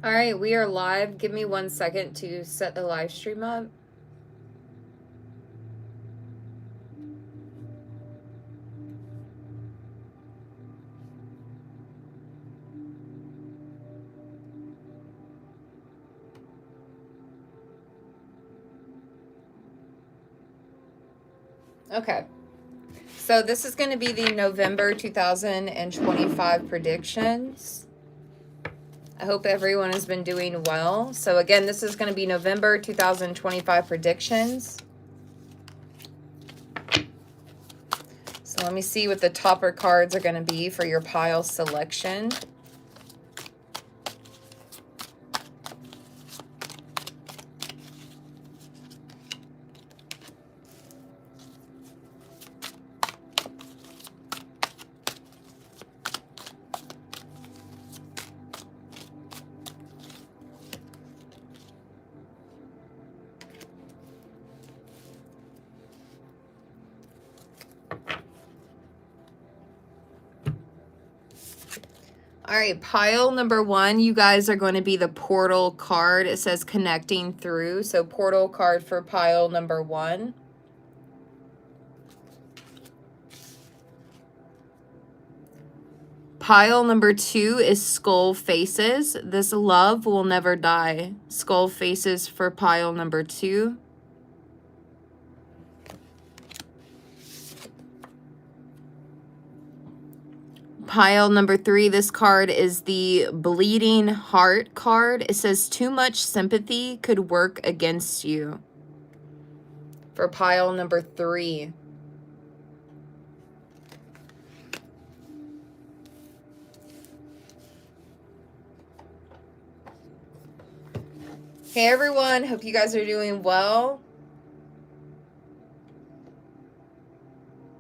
All right, we are live. Give me 1 second to set the live stream up. Okay. So this is going to be the November 2025 predictions. I hope everyone has been doing well. So again, this is going to be November 2025 predictions. So let me see what the topper cards are going to be for your pile selection. All right, pile number 1, you guys are going to be the portal card. It says connecting through. So portal card for pile number 1. Pile number 2 is skull faces. This love will never die. Skull faces for pile number 2. Pile number 3, this card is the bleeding heart card. It says too much sympathy could work against you. For pile number 3. Hey everyone, hope you guys are doing well.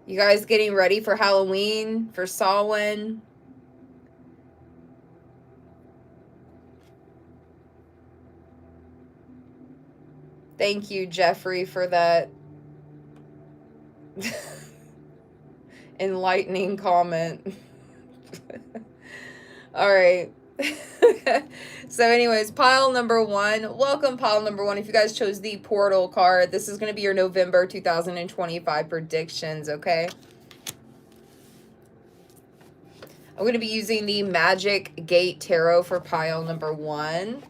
You guys getting ready for Halloween, for Samhain? Thank you, Jeffrey, for that enlightening comment. All right. So anyways, pile number 1. Welcome, pile number 1. If you guys chose the portal card, this is going to be your November 2025 predictions, okay? I'm going to be using the Magic Gate Tarot for pile number 1.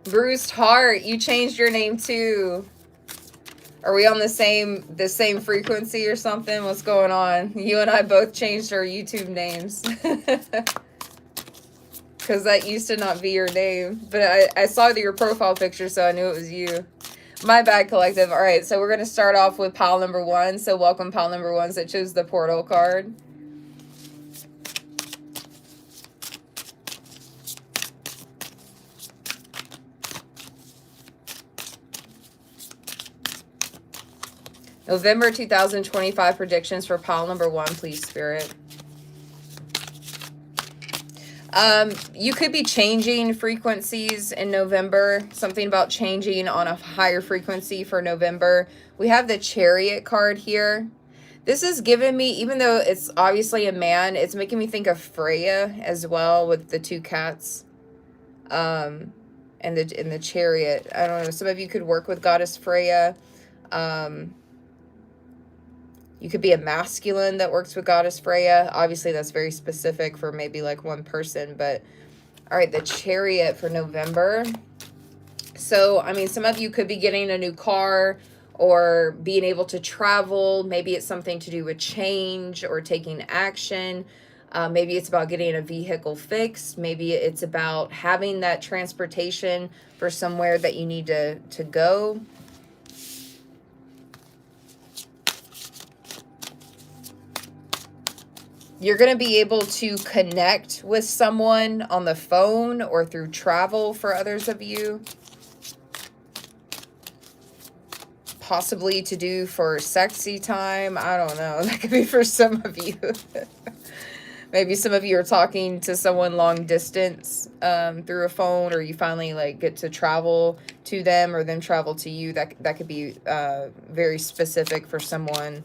Bruised Heart, you changed your name too. Are we on the same frequency or something? What's going on? You and I both changed our YouTube names. Because that used to not be your name. But I saw your profile picture, so I knew it was you. My bad, collective. All right, so we're going to start off with pile number 1. So welcome, pile number 1s that chose the portal card. November 2025 predictions for pile number 1, please, Spirit. You could be changing frequencies in November. Something about changing on a higher frequency for November. We have the Chariot card here. This is giving me, even though it's obviously a man, it's making me think of Freya as well with the 2 cats. And the Chariot. I don't know. Some of you could work with Goddess Freya. You could be a masculine that works with Goddess Freya. Obviously, that's very specific for maybe like one person. But, all right, the Chariot for November. So, I mean, some of you could be getting a new car or being able to travel. Maybe it's something to do with change or taking action. Maybe it's about getting a vehicle fixed. Maybe it's about having that transportation for somewhere that you need to go. You're going to be able to connect with someone on the phone or through travel for others of you. Possibly to do for sexy time. I don't know. That could be for some of you. Maybe some of you are talking to someone long distance through a phone, or you finally like get to travel to them or them travel to you. That could be very specific for someone.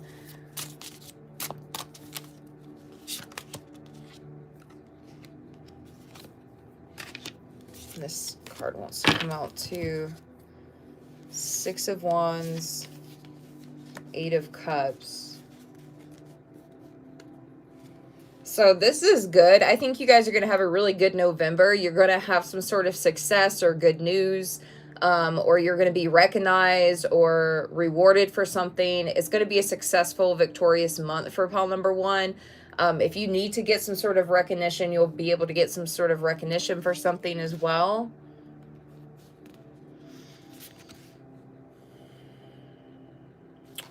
This card wants to come out too. Six of Wands, Eight of Cups. So this is good. I think you guys are going to have a really good November. You're going to have some sort of success or good news, or you're going to be recognized or rewarded for something. It's going to be a successful, victorious month for pile number one. If you need to get some sort of recognition, you'll be able to get some sort of recognition for something as well.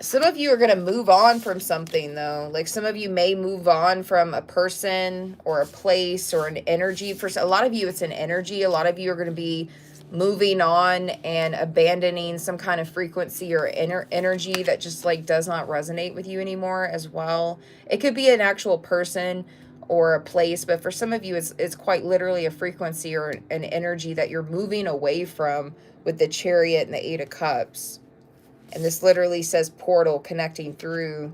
Some of you are going to move on from something, though. Like, some of you may move on from a person or a place or an energy. For a lot of you, it's an energy. A lot of you are going to be moving on and abandoning some kind of frequency or energy that just, like, does not resonate with you anymore as well. It could be an actual person or a place, but for some of you, it's quite literally a frequency or an energy that you're moving away from with the Chariot and the Eight of Cups. And this literally says portal connecting through.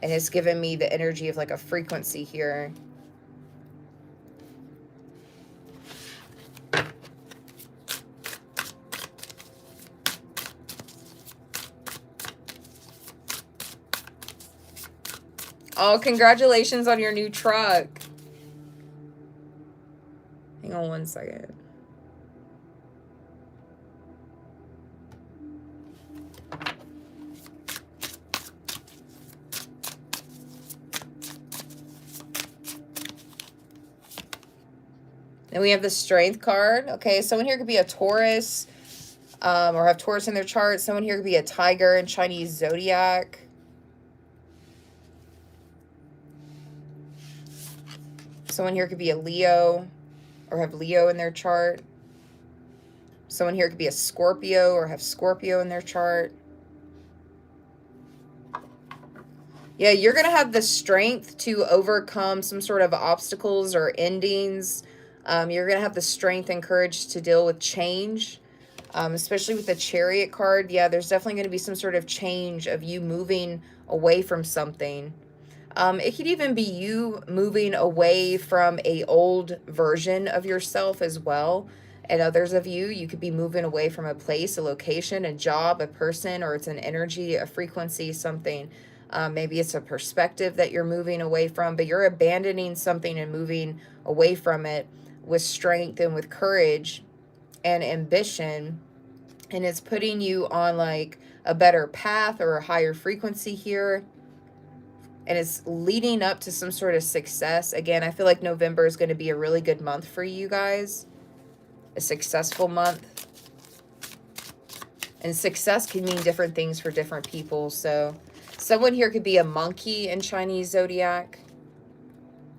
And it's given me the energy of like a frequency here. Oh, congratulations on your new truck. Hang on one second. Then we have the Strength card. Okay, someone here could be a Taurus, or have Taurus in their chart. Someone here could be a Tiger in Chinese zodiac. Someone here could be a Leo, or have Leo in their chart. Someone here could be a Scorpio, or have Scorpio in their chart. Yeah, you're going to have the strength to overcome some sort of obstacles or endings. You're going to have the strength and courage to deal with change, especially with the Chariot card. Yeah, there's definitely going to be some sort of change of you moving away from something. It could even be you moving away from a old version of yourself as well. And others of you, you could be moving away from a place, a location, a job, a person, or it's an energy, a frequency, something. Maybe it's a perspective that you're moving away from, but you're abandoning something and moving away from it with strength and with courage and ambition. And it's putting you on like a better path or a higher frequency here. And it's leading up to some sort of success. Again, I feel like November is going to be a really good month for you guys. A successful month. And success can mean different things for different people. So someone here could be a monkey in Chinese zodiac.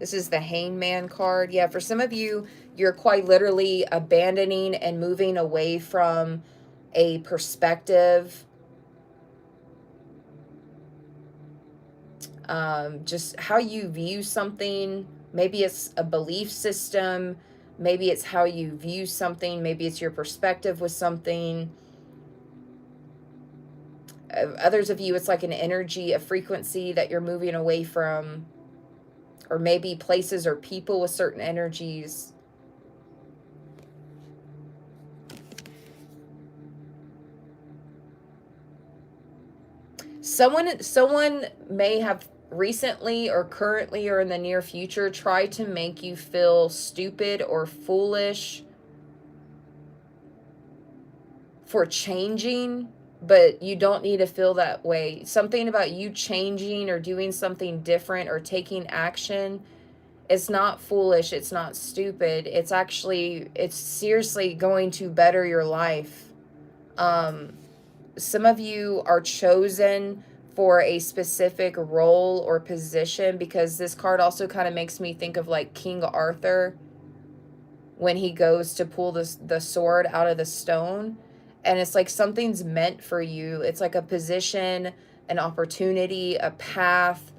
This is the Hangman card. Yeah, for some of you, you're quite literally abandoning and moving away from a perspective. Just how you view something. Maybe it's a belief system. Maybe it's how you view something. Maybe it's your perspective with something. Others of you, it's like an energy, a frequency that you're moving away from. Or maybe places or people with certain energies. Someone may have recently or currently or in the near future tried to make you feel stupid or foolish for changing, but you don't need to feel that way. Something about you changing or doing something different or taking action, it's not foolish, it's not stupid. It's actually, it's seriously going to better your life. Some of you are chosen for a specific role or position, because this card also kind of makes me think of like King Arthur when he goes to pull the sword out of the stone. And it's like something's meant for you. It's like a position, an opportunity, a path,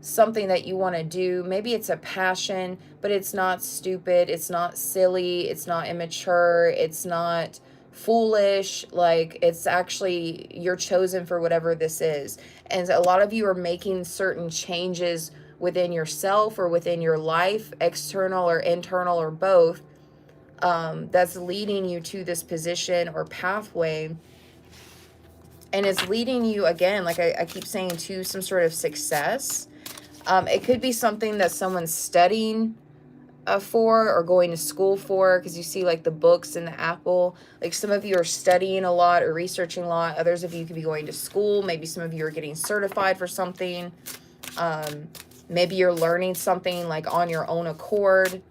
something that you want to do. Maybe it's a passion, but it's not stupid. It's not silly. It's not immature. It's not foolish. Like, it's actually, you're chosen for whatever this is. And a lot of you are making certain changes within yourself or within your life, external or internal or both, that's leading you to this position or pathway. And it's leading you, again, like I keep saying, to some sort of success. It could be something that someone's studying for or going to school for, because you see like the books and the apple. Like, some of you are studying a lot or researching a lot. Others of you could be going to school. Maybe some of you are getting certified for something. Maybe you're learning something like on your own accord.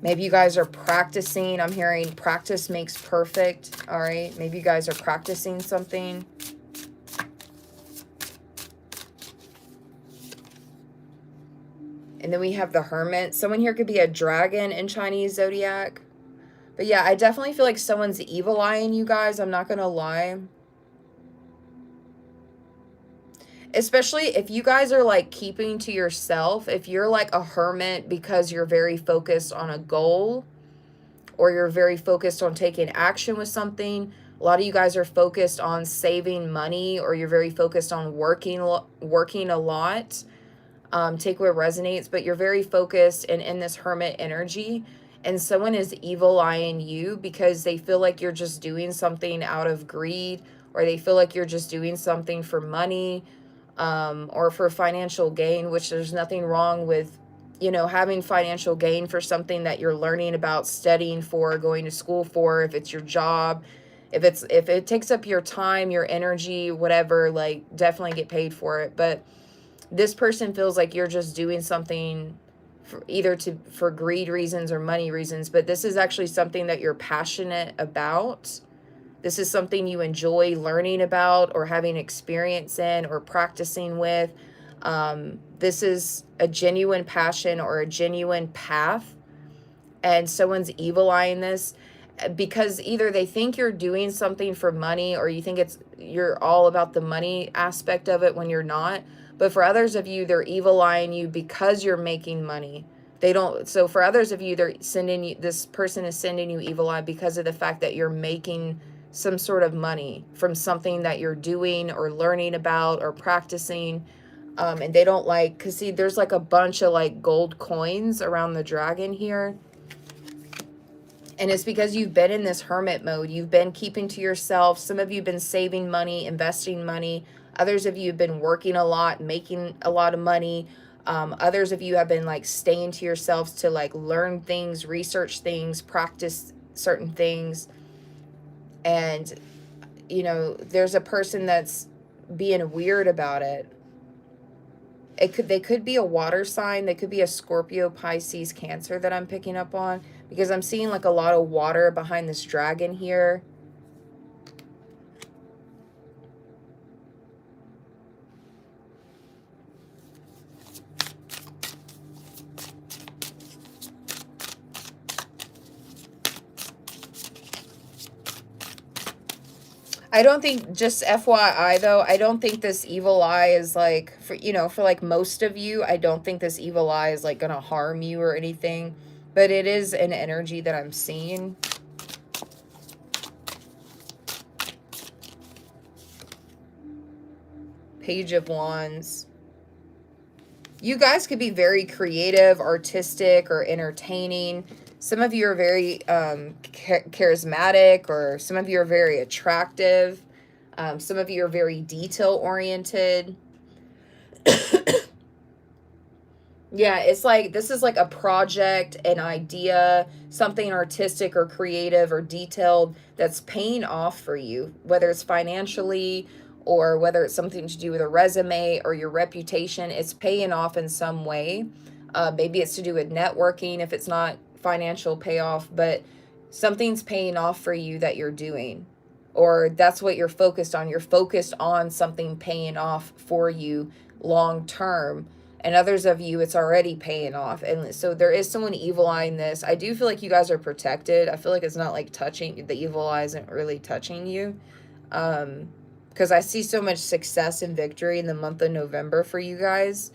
Maybe you guys are practicing. I'm hearing practice makes perfect. All right. Maybe you guys are practicing something. And then we have the Hermit. Someone here could be a dragon in Chinese zodiac. But yeah, I definitely feel like someone's evil eyeing you guys. I'm not going to lie. Especially if you guys are like keeping to yourself. If you're like a hermit because you're very focused on a goal, or you're very focused on taking action with something. A lot of you guys are focused on saving money, or you're very focused on working a lot. Take what resonates, but you're very focused and in this hermit energy, and someone is evil eyeing you because they feel like you're just doing something out of greed, or they feel like you're just doing something for money, or for financial gain, which there's nothing wrong with, you know, having financial gain for something that you're learning about, studying for, going to school for, if it's your job, if it takes up your time, your energy, whatever, like, definitely get paid for it. But this person feels like you're just doing something for either for greed reasons or money reasons, but this is actually something that you're passionate about. This is something you enjoy learning about or having experience in or practicing with. This is a genuine passion or a genuine path, and someone's evil eyeing this because either they think you're doing something for money, or you think you're all about the money aspect of it when you're not. But for others of you, they're evil eyeing you because you're making money. They don't. So for others of you, this person is sending you evil eye because of the fact that you're making some sort of money from something that you're doing or learning about or practicing. And they don't like, because see, there's like a bunch of like gold coins around the dragon here. And it's because you've been in this hermit mode. You've been keeping to yourself. Some of you have been saving money, investing money. Others of you have been working a lot, making a lot of money. Others of you have been like staying to yourselves to like learn things, research things, practice certain things. And, you know, there's a person that's being weird about it. They could be a water sign. They could be a Scorpio, Pisces, Cancer that I'm picking up on, because I'm seeing like a lot of water behind this dragon here. I don't think, just FYI though, I don't think this evil eye is like, for, you know, for like most of you, I don't think this evil eye is like going to harm you or anything, but it is an energy that I'm seeing. Page of Wands. You guys could be very creative, artistic, or entertaining. Some of you are very charismatic, or some of you are very attractive. Some of you are very detail-oriented. Yeah, it's like, this is like a project, an idea, something artistic or creative or detailed that's paying off for you, whether it's financially or whether it's something to do with a resume or your reputation. It's paying off in some way. Maybe it's to do with networking if it's not financial payoff, but something's paying off for you that you're doing, or that's what you're focused on. You're focused on something paying off for you long term. And others of you, it's already paying off. And so there is someone evil eyeing this. I do feel like you guys are protected. I feel like it's not like touching, the evil eye isn't really touching you. Because because I see so much success and victory in the month of November for you guys.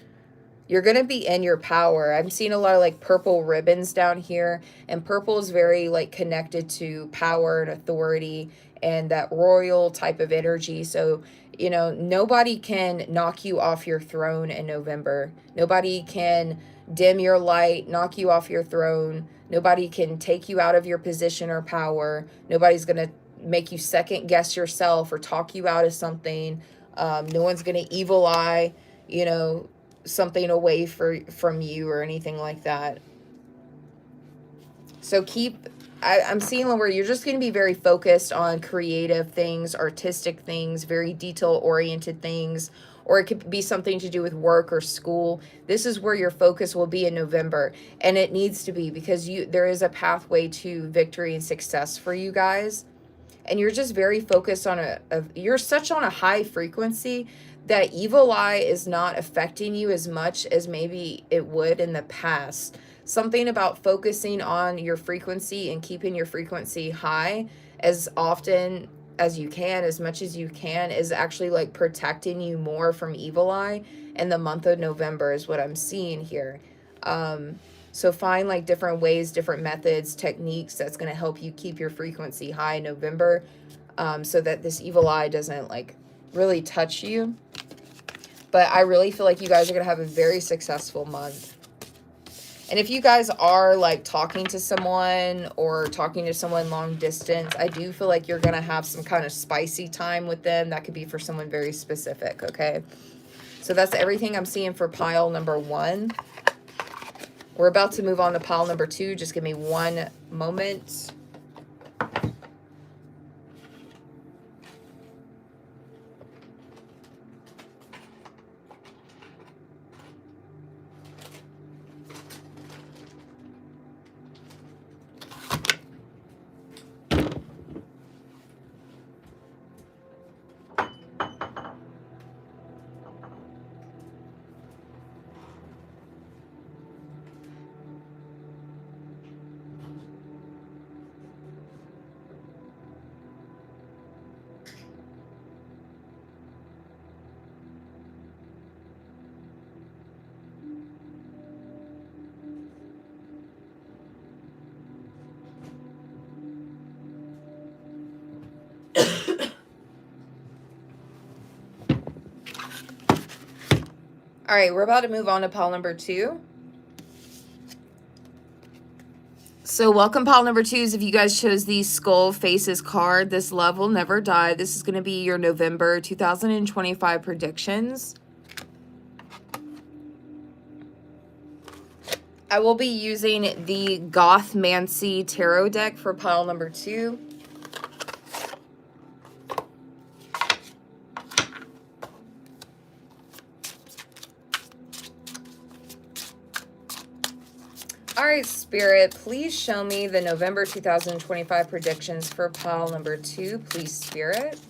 You're going to be in your power. I'm seeing a lot of like purple ribbons down here, and purple is very like connected to power and authority and that royal type of energy. So, you know, nobody can knock you off your throne in November. Nobody can dim your light, knock you off your throne. Nobody can take you out of your position or power. Nobody's going to make you second guess yourself or talk you out of something. No one's going to evil eye, you know, something away from you or anything like that. So I'm seeing where you're just going to be very focused on creative things, artistic things, very detail oriented things, or it could be something to do with work or school. This is where your focus will be in November, and it needs to be, because there is a pathway to victory and success for you guys. And you're just very focused on you're such on a high frequency that evil eye is not affecting you as much as maybe it would in the past. Something about focusing on your frequency and keeping your frequency high as often as you can, as much as you can, is actually like protecting you more from evil eye in the month of November is what I'm seeing here. So find like different ways, different methods, techniques that's going to help you keep your frequency high in November, so that this evil eye doesn't like really touch you. But I really feel like you guys are going to have a very successful month. And if you guys are like talking to someone or talking to someone long distance, I do feel like you're going to have some kind of spicy time with them. That could be for someone very specific, okay? So that's everything I'm seeing for pile number 1. We're about to move on to pile number 2. Just give me one moment. All right, we're about to move on to pile number 2. So welcome pile number 2s. If you guys chose the Skull Faces card, this love will never die. This is going to be your November 2025 predictions. I will be using the Gothmancy Tarot deck for pile number 2. All right, Spirit, please show me the November 2025 predictions for pile number 2. Please, Spirit.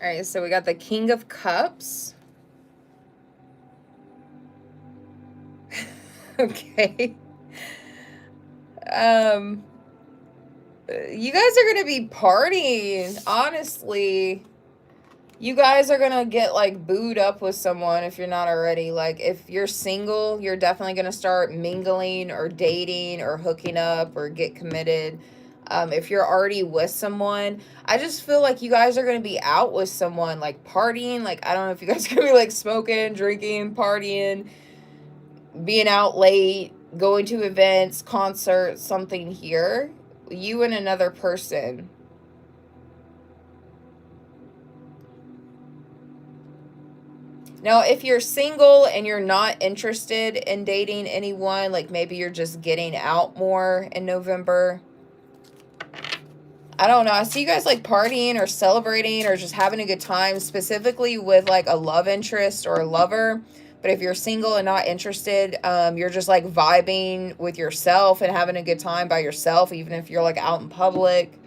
All right, so we got the King of Cups. Okay. You guys are going to be partying, honestly. You guys are going to get, like, booed up with someone if you're not already. Like, if you're single, you're definitely going to start mingling or dating or hooking up or get committed. If you're already with someone, I just feel like you guys are going to be out with someone, like, partying. Like, I don't know if you guys are going to be, like, smoking, drinking, partying, being out late, going to events, concerts, something here. You and another person. Now, if you're single and you're not interested in dating anyone, like maybe you're just getting out more in November, I don't know. I see you guys like partying or celebrating or just having a good time, specifically with like a love interest or a lover. But But if you're single and not interested, you're just like vibing with yourself and having a good time by yourself, even if you're like out in public.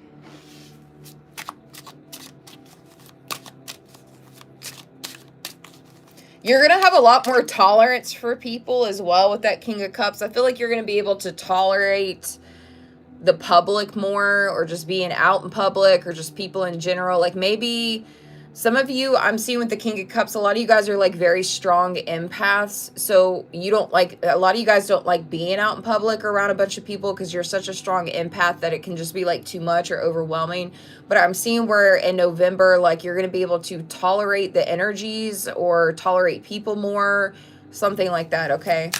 You're going to have a lot more tolerance for people as well with that King of Cups. I feel like you're going to be able to tolerate the public more, or just being out in public, or just people in general. Like maybe some of you, I'm seeing with the King of Cups, a lot of you guys are like very strong empaths. So you don't like, a lot of you guys don't like being out in public or around a bunch of people because you're such a strong empath that it can just be like too much or overwhelming. But I'm seeing where in November, like you're going to be able to tolerate the energies or tolerate people more, something like that. Okay.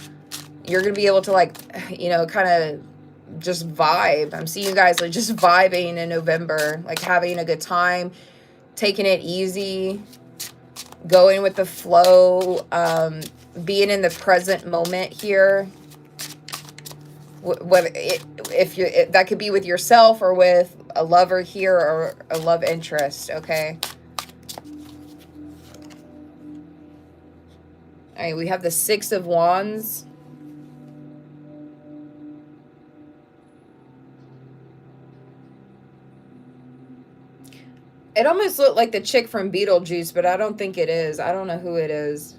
You're going to be able to like, you know, kind of just vibe. I'm seeing you guys like just vibing in November, like having a good time, taking it easy, going with the flow, being in the present moment here. Whether if you, that could be with yourself or with a lover here or a love interest. Okay. All right, we have the Six of Wands. It almost looked like the chick from Beetlejuice, but I don't think it is. I don't know who it is.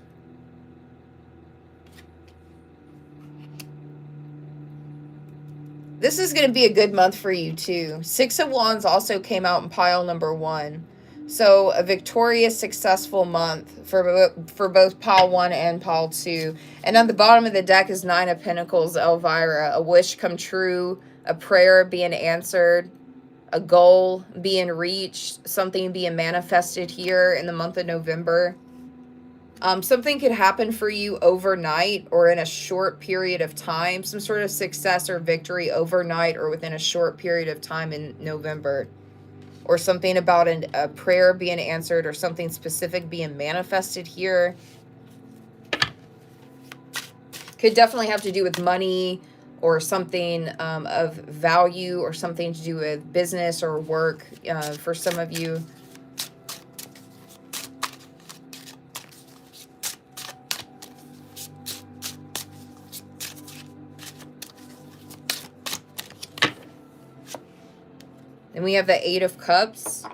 This is going to be a good month for you too. Six of Wands also came out in pile number 1. So a victorious, successful month for both pile 1 and pile 2. And on the bottom of the deck is Nine of Pentacles, Elvira. A wish come true, a prayer being answered, a goal being reached, something being manifested here in the month of November. Something could happen for you overnight or in a short period of time. Some sort of success or victory overnight or within a short period of time in November. Or something about a prayer being answered or something specific being manifested here. Could definitely have to do with money or something of value, or something to do with business or work for some of you. Then we have the Eight of Cups.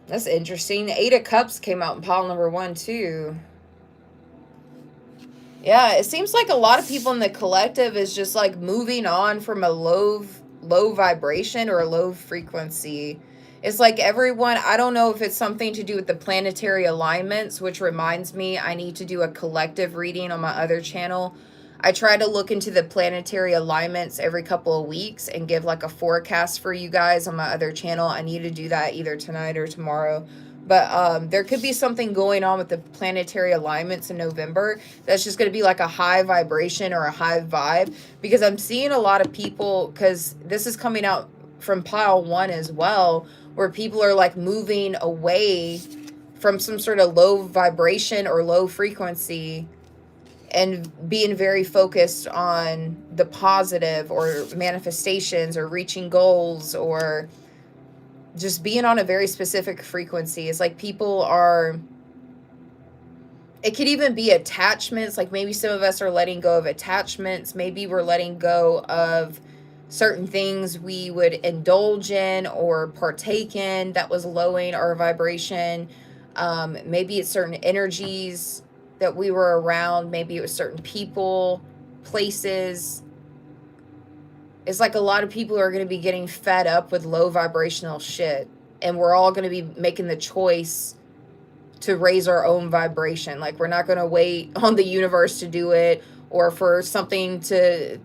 That's interesting. The Eight of Cups came out in pile number 1 too. Yeah, it seems like a lot of people in the collective is just like moving on from a low vibration or a low frequency. It's like everyone, I don't know if it's something to do with the planetary alignments, which reminds me I need to do a collective reading on my other channel. I try to look into the planetary alignments every couple of weeks and give like a forecast for you guys on my other channel. I need to do that either tonight or tomorrow. But there could be something going on with the planetary alignments in November that's just going to be like a high vibration or a high vibe. Because I'm seeing a lot of people, because this is coming out from pile 1 as well, where people are like moving away from some sort of low vibration or low frequency and being very focused on the positive or manifestations or reaching goals or just being on a very specific frequency. It's like people are, it could even be attachments. Like maybe some of us are letting go of attachments. Maybe we're letting go of certain things we would indulge in or partake in that was lowering our vibration. Maybe it's certain energies that we were around. Maybe it was certain people, places. It's like a lot of people are going to be getting fed up with low vibrational shit. And we're all going to be making the choice to raise our own vibration. Like we're not going to wait on the universe to do it or for something to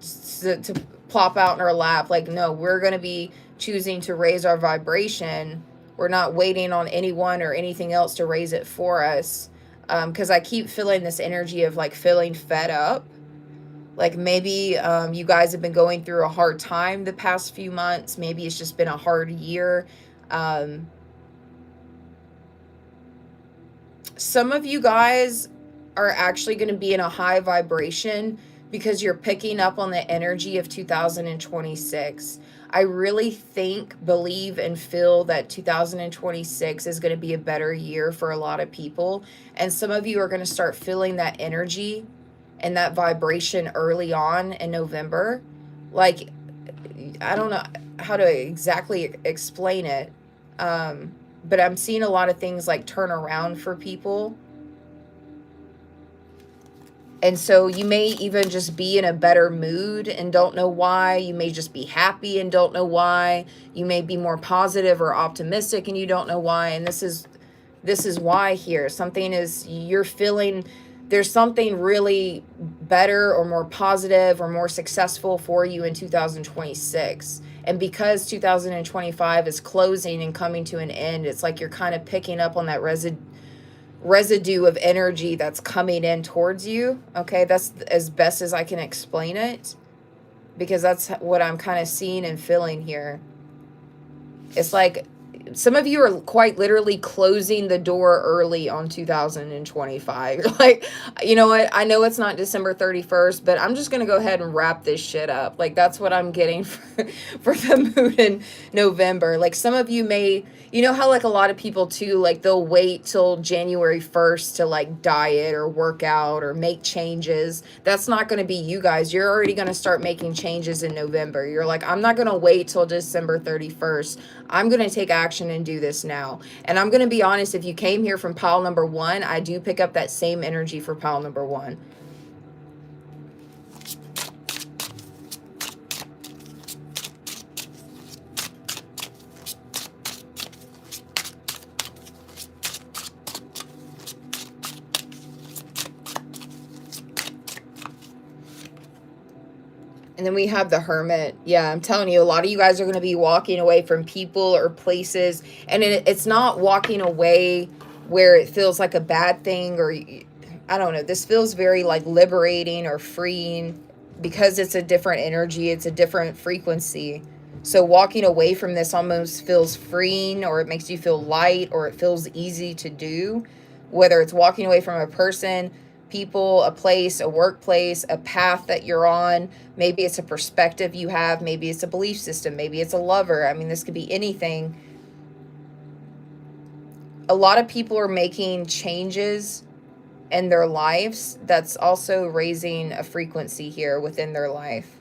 plop out in our lap. Like, no, we're going to be choosing to raise our vibration. We're not waiting on anyone or anything else to raise it for us. Because I keep feeling this energy of like feeling fed up. Like maybe you guys have been going through a hard time the past few months. Maybe it's just been a hard year. Some of you guys are actually going to be in a high vibration because you're picking up on the energy of 2026. I really think, believe, and feel that 2026 is going to be a better year for a lot of people. And some of you are going to start feeling that energy and that vibration early on in November. Like, I don't know how to exactly explain it. But I'm seeing a lot of things like turn around for people. And so you may even just be in a better mood and don't know why. You may just be happy and don't know why. You may be more positive or optimistic and you don't know why. And this is why here. Something is, you're feeling there's something really better or more positive or more successful for you in 2026. And because 2025 is closing and coming to an end, it's like you're kind of picking up on that residue of energy that's coming in towards you. Okay, that's as best as I can explain it, because that's what I'm kind of seeing and feeling here. It's like some of you are quite literally closing the door early on 2025. Like, you know what? I know it's not December 31st, but I'm just going to go ahead and wrap this shit up. Like, that's what I'm getting for the moon in November. Like, some of you may, you know how, like, a lot of people, too, like, they'll wait till January 1st to, like, diet or work out or make changes. That's not going to be you guys. You're already going to start making changes in November. You're like, I'm not going to wait till December 31st. I'm going to take action and do this now. And I'm going to be honest, if you came here from pile number 1, I do pick up that same energy for pile number 1. And then we have the Hermit. Yeah, I'm telling you, a lot of you guys are going to be walking away from people or places. And it's not walking away where it feels like a bad thing, or I don't know. This feels very like liberating or freeing because it's a different energy. It's a different frequency. So walking away from this almost feels freeing, or it makes you feel light, or it feels easy to do. Whether it's walking away from a person, people, a place, a workplace, a path that you're on. Maybe it's a perspective you have. Maybe it's a belief system. Maybe it's a lover. I mean, this could be anything. A lot of people are making changes in their lives that's also raising a frequency here within their life.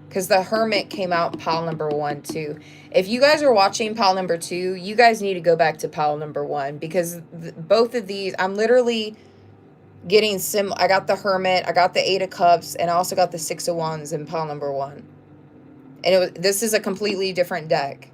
Because the Hermit came out in pile number 1 too. If you guys are watching pile number 2, you guys need to go back to pile number 1, because both of these, I'm literally getting I got the Hermit, I got the 8 of Cups, and I also got the 6 of Wands in pile number 1. And this is a completely different deck.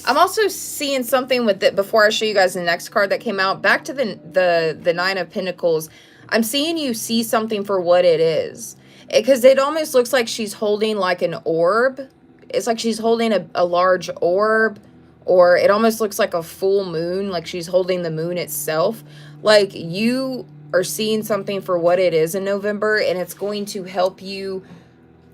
I'm also seeing something with it before I show you guys the next card that came out. Back to the 9 of Pentacles. I'm seeing you see something for what it is. Because it almost looks like she's holding like an orb. It's like she's holding a large orb. Or it almost looks like a full moon. Like she's holding the moon itself. Like you are seeing something for what it is in November. And it's going to help you.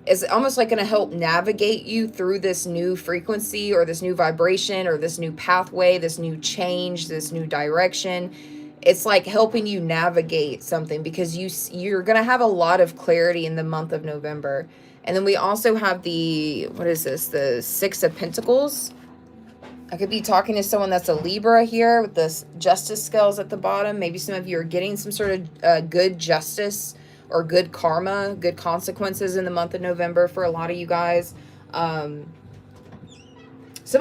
It's almost like going to help navigate you through this new frequency or this new vibration or this new pathway, this new change, this new direction. It's like helping you navigate something, because you're going to have a lot of clarity in the month of November. And then we also have the, what is this? The 6 of Pentacles. I could be talking to someone that's a Libra here with this justice scales at the bottom. Maybe some of you are getting some sort of good justice or good karma, good consequences in the month of November for a lot of you guys. Some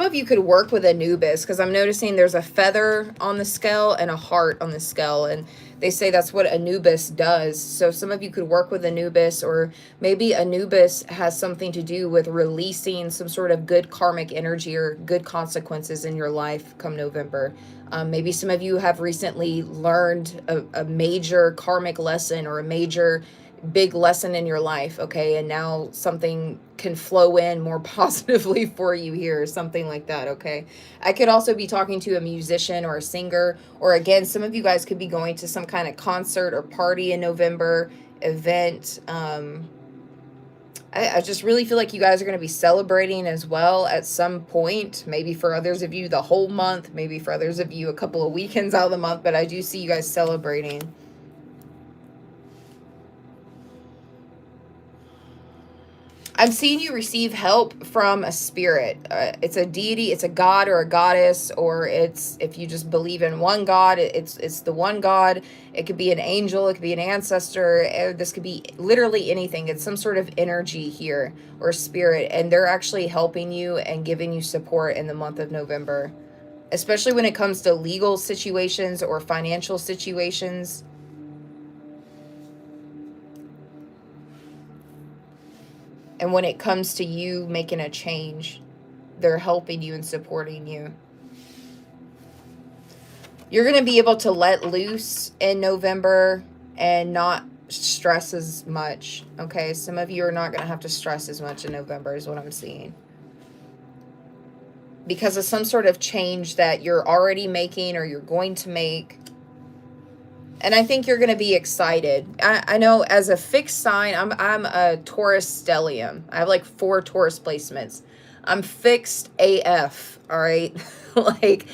of you could work with Anubis, because I'm noticing there's a feather on the scale and a heart on the scale. And they say that's what Anubis does. So some of you could work with Anubis, or maybe Anubis has something to do with releasing some sort of good karmic energy or good consequences in your life come November. Maybe some of you have recently learned a major karmic lesson or a major big lesson in your life, okay, and now something can flow in more positively for you here, or something like that, okay. I could also be talking to a musician or a singer, or again, some of you guys could be going to some kind of concert or party in November, event. I just really feel like you guys are going to be celebrating as well at some point. Maybe for others of you the whole month, maybe for others of you a couple of weekends out of the month, but I do see you guys celebrating. I'm seeing you receive help from a spirit. It's a deity, it's a god or a goddess, or it's, if you just believe in one god, it's the one god. It could be an angel, it could be an ancestor. This could be literally anything. It's some sort of energy here or spirit, and they're actually helping you and giving you support in the month of November, especially when it comes to legal situations or financial situations. And when it comes to you making a change, they're helping you and supporting you. You're going to be able to let loose in November and not stress as much, okay? Some of you are not going to have to stress as much in November is what I'm seeing. Because of some sort of change that you're already making or you're going to make. And I think you're going to be excited. I know as a fixed sign, I'm a Taurus stellium. I have like 4 Taurus placements. I'm fixed AF, all right? Like,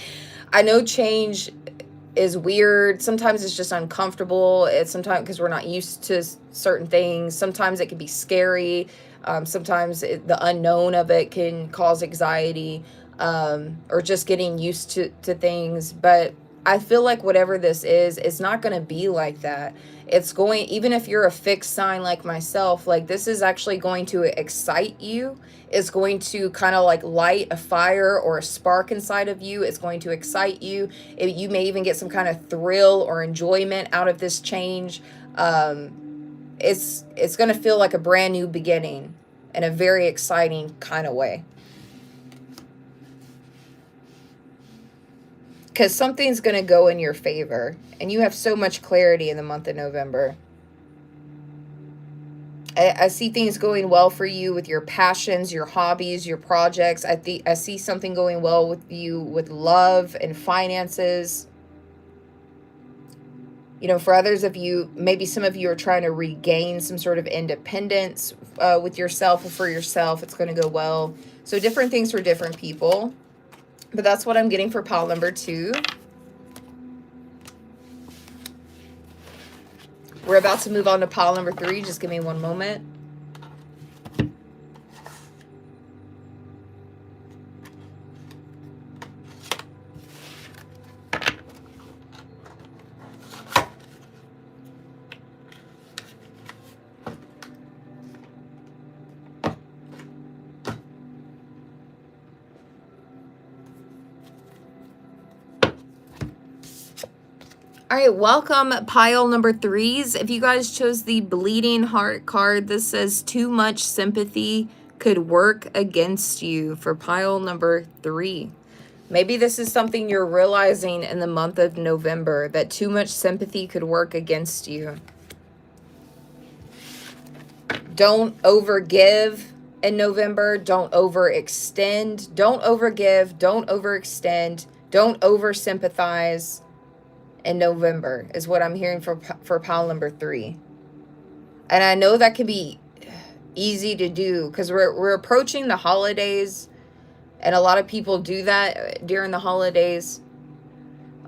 I know change is weird. Sometimes it's just uncomfortable. It's sometimes because we're not used to certain things. Sometimes it can be scary. Sometimes the unknown of it can cause anxiety, or just getting used to things. But I feel like whatever this is, it's not going to be like that. It's going, even if you're a fixed sign like myself, like this is actually going to excite you. It's going to kind of like light a fire or a spark inside of you. It's going to excite you. You may even get some kind of thrill or enjoyment out of this change. It's going to feel like a brand new beginning in a very exciting kind of way. Because something's going to go in your favor. And you have so much clarity in the month of November. I see things going well for you with your passions, your hobbies, your projects. I see something going well with you with love and finances. You know, for others of you, maybe some of you are trying to regain some sort of independence with yourself or for yourself. It's going to go well. So different things for different people. But that's what I'm getting for pile number 2. We're about to move on to pile number 3. Just give me one moment. All right, welcome pile number 3s. If you guys chose the bleeding heart card, this says too much sympathy could work against you for pile number 3. Maybe this is something you're realizing in the month of November, that too much sympathy could work against you. Don't overgive in November. Don't overextend. Don't overgive. Don't overextend. Don't oversympathize. In November is what I'm hearing for pile number 3. And I know that can be easy to do because we're approaching the holidays, and a lot of people do that during the holidays.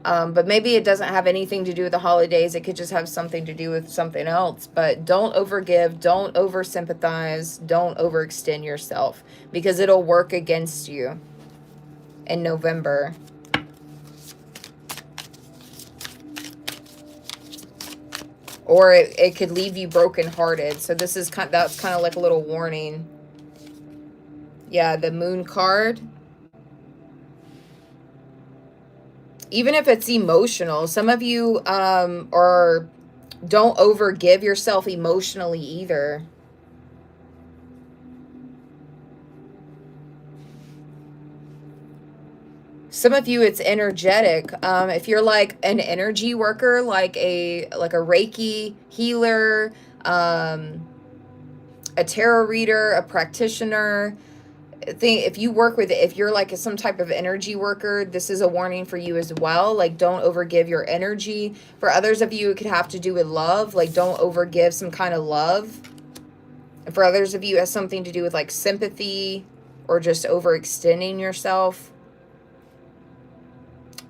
But maybe it doesn't have anything to do with the holidays. It could just have something to do with something else. But don't overgive, don't oversympathize, don't overextend yourself, because it'll work against you in November. Or it could leave you brokenhearted. So this is that's kind of like a little warning. Yeah, the moon card. Even if it's emotional, some of you don't overgive yourself emotionally either. Some of you, it's energetic. If you're like an energy worker, like a Reiki healer, a tarot reader, a practitioner. If you work with it, if you're like some type of energy worker, this is a warning for you as well. Like, don't overgive your energy. For others of you, it could have to do with love. Like, don't overgive some kind of love. And for others of you, it has something to do with like sympathy or just overextending yourself.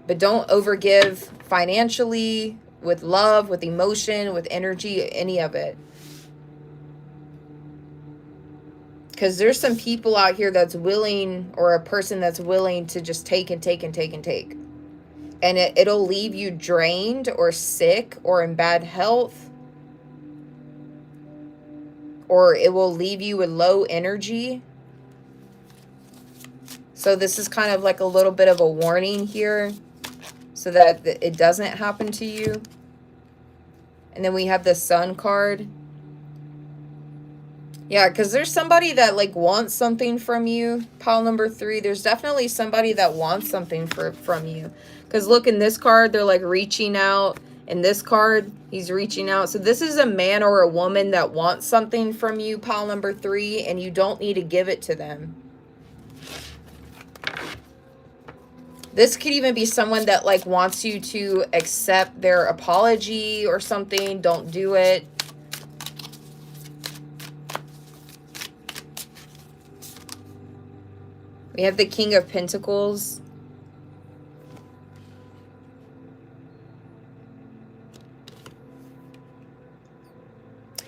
But don't overgive financially, with love, with emotion, with energy, any of it. Because there's some people out here that's willing, or a person that's willing to just take and take and take and take. And it'll leave you drained or sick or in bad health. Or it will leave you with low energy. So this is kind of like a little bit of a warning here, so that it doesn't happen to you. And then we have the Sun card. Yeah, because there's somebody that like wants something from you. Pile number 3. There's definitely somebody that wants something from you. Because look, in this card, they're like reaching out. In this card, he's reaching out. So this is a man or a woman that wants something from you, pile number 3, and you don't need to give it to them. This could even be someone that like wants you to accept their apology or something. Don't do it. We have the King of Pentacles.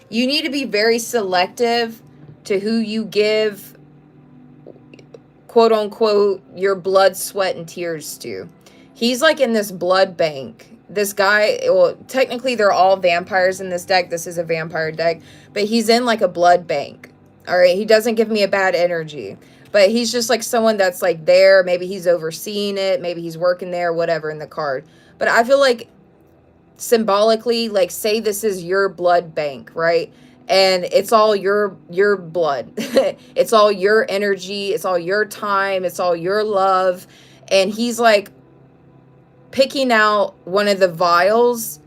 You need to be very selective to who you give, quote unquote, your blood, sweat, and tears to. He's like in this blood bank. This guy, well, technically they're all vampires in this deck. This is a vampire deck. But he's in like a blood bank. All right, he doesn't give me a bad energy. But he's just like someone that's like there. Maybe he's overseeing it. Maybe he's working there, whatever in the card. But I feel like symbolically, like say this is your blood bank, right? And it's all your blood. It's all your energy. It's all your time. It's all your love. And he's like picking out one of the vials.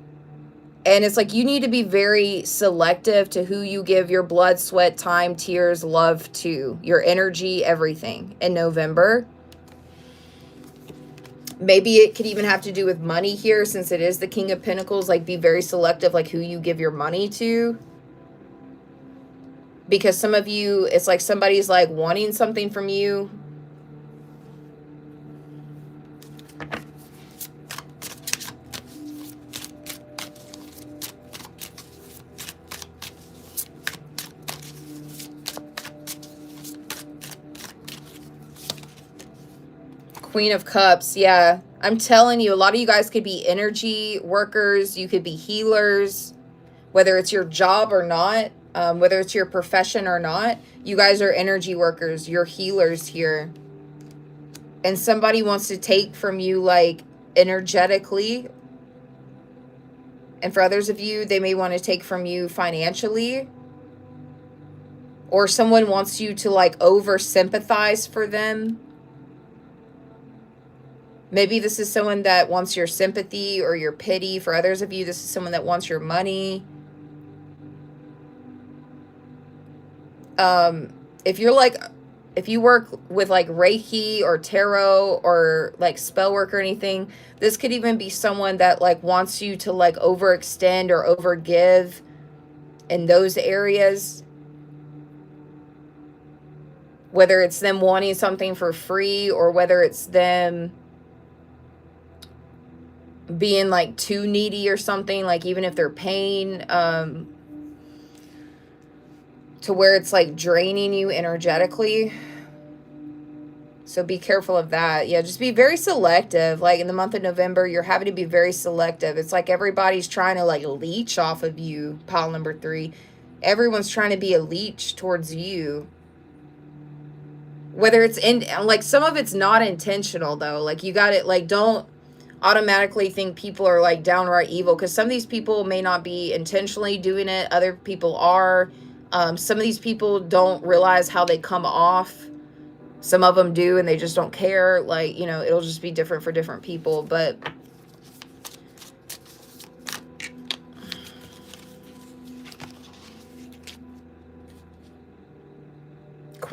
And it's like you need to be very selective to who you give your blood, sweat, time, tears, love to. Your energy, everything in November. Maybe it could even have to do with money here, since it is the King of Pentacles. Like, be very selective, like who you give your money to. Because some of you, it's like somebody's like wanting something from you. Queen of Cups, yeah. I'm telling you, a lot of you guys could be energy workers. You could be healers, whether it's your job or not, whether it's your profession or not. You guys are energy workers. You're healers here. And somebody wants to take from you, like, energetically. And for others of you, they may want to take from you financially. Or someone wants you to, like, over-sympathize for them. Maybe this is someone that wants your sympathy or your pity. For others of you, this is someone that wants your money. If you work with like Reiki or tarot or like spell work or anything, this could even be someone that like wants you to like overextend or overgive in those areas. Whether it's them wanting something for free or whether it's them being like too needy or something, like even if they're paying, to where it's like draining you energetically. So be careful of that. Yeah, just be very selective. Like in the month of November, you're having to be very selective. It's like everybody's trying to like leech off of you, pile number 3. Everyone's trying to be a leech towards you. Whether it's in, like, some of it's not intentional though. Like, you got it, like, don't automatically think people are like downright evil, because some of these people may not be intentionally doing it. Other people are. Some of these people don't realize how they come off. Some of them do, and they just don't care. Like, you know, it'll just be different for different people. But